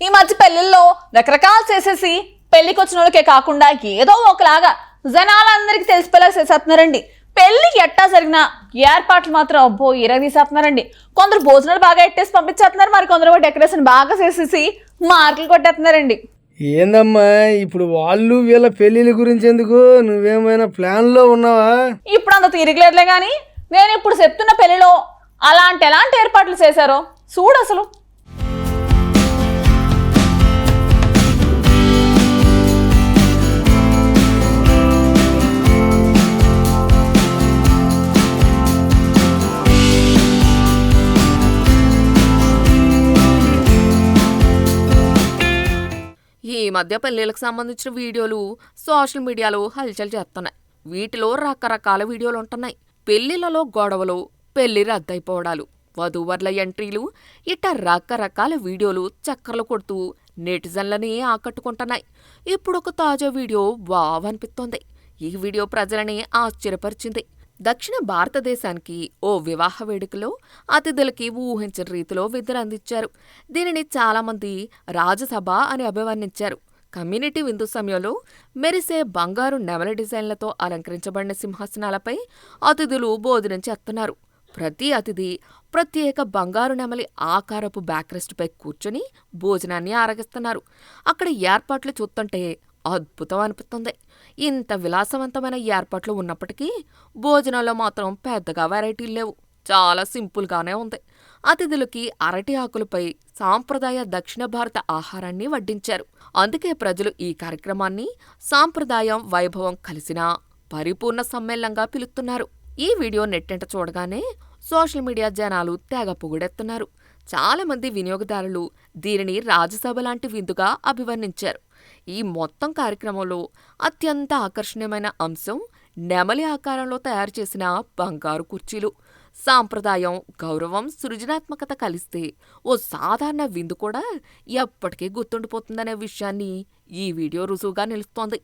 ఈ మధ్య పెళ్లిల్లో రకరకాలు చేసేసి పెళ్లికి వచ్చిన వాళ్ళకే కాకుండా ఏదో ఒకలాగా జనాలందరికీ తెలిసిపోయేలా చేసేస్తున్నారండి. పెళ్లి ఎట్టా జరిగినా ఏర్పాట్లు మాత్రం అబ్బో తీసేస్తున్నారండి. కొందరు భోజనాలు బాగా ఎట్టేసి పంపించేస్తున్నారు, మరి కొందరు డెకరేషన్ బాగా చేసేసి మార్కులు కొట్టేస్తున్నారండి. ఏందమ్మా ఇప్పుడు వాళ్ళు వీళ్ళ పెళ్లిళ్ళ గురించి ఎందుకు? నువ్వేమైనా ప్లాన్లో ఉన్నావా? ఇప్పుడు అంత తీరికలేదులే కానీ నేను ఇప్పుడు చెప్తున్న పెళ్లిలో ఎలాంటి ఏర్పాట్లు చేశారో చూడు అసలు. ఈ మధ్య పెళ్లిళ్ళకి సంబంధించిన వీడియోలు సోషల్ మీడియాలో హల్చల్ చేస్తున్నాయి. వీటిలో రకరకాల వీడియోలు ఉంటున్నాయి. పెళ్లిళ్లలో గొడవలు, పెళ్లి రద్దయిపోవడాలు, వధూవర్ల ఎంట్రీలు, ఇట్ట రకరకాల వీడియోలు చక్కర్లు కొడుతూ నెటిజన్లని ఆకట్టుకుంటున్నాయి. ఇప్పుడు ఒక తాజా వీడియో వావ్ అనిపిస్తోంది. ఈ వీడియో ప్రజలని ఆశ్చర్యపరిచింది. దక్షిణ భారతదేశానికి ఓ వివాహ వేడుకలో అతిథులకి ఊహించిన రీతిలో విందులు అందించారు. దీనిని చాలామంది రాజసభ అని అభివర్ణించారు. కమ్యూనిటీ విందు సమయంలో మెరిసే బంగారు నెమలి డిజైన్లతో అలంకరించబడిన సింహాసనాలపై అతిథులు భోజనం చేస్తున్నారు. ప్రతి అతిథి ప్రత్యేక బంగారు నెమలి ఆకారపు బ్యాక్రెస్ట్పై కూర్చొని భోజనాన్ని ఆరగిస్తున్నారు. అక్కడ ఏర్పాట్లు చూస్తుంటే అద్భుతం అనిపిస్తుంది. ఇంత విలాసవంతమైన ఏర్పాట్లు ఉన్నప్పటికీ భోజనంలో మాత్రం పెద్దగా వెరైటీలు లేవు. చాలా సింపుల్గానే ఉంది. అతిథులకి అరటి ఆకులపై సాంప్రదాయ దక్షిణ భారత ఆహారాన్ని వడ్డించారు. అందుకే ప్రజలు ఈ కార్యక్రమాన్ని సాంప్రదాయం, వైభవం కలిసిన పరిపూర్ణ సమ్మేళనంగా పిలుస్తున్నారు. ఈ వీడియో నెట్టెంట చూడగానే సోషల్ మీడియా జనాలు తెగ పొగుడెత్తున్నారు. చాలామంది వినియోగదారులు దీనిని రాజసభ లాంటి విందుగా అభివర్ణించారు. ఈ మొత్తం కార్యక్రమంలో అత్యంత ఆకర్షణీయమైన అంశం నెమలి ఆకారంలో తయారు చేసిన బంగారు కుర్చీలు. సాంప్రదాయం, గౌరవం, సృజనాత్మకత కలిస్తే ఓ సాధారణ విందు కూడా ఎప్పటికీ గుర్తుండిపోతుందనే విషయాన్ని ఈ వీడియో రుజువుగా నిలుస్తోంది.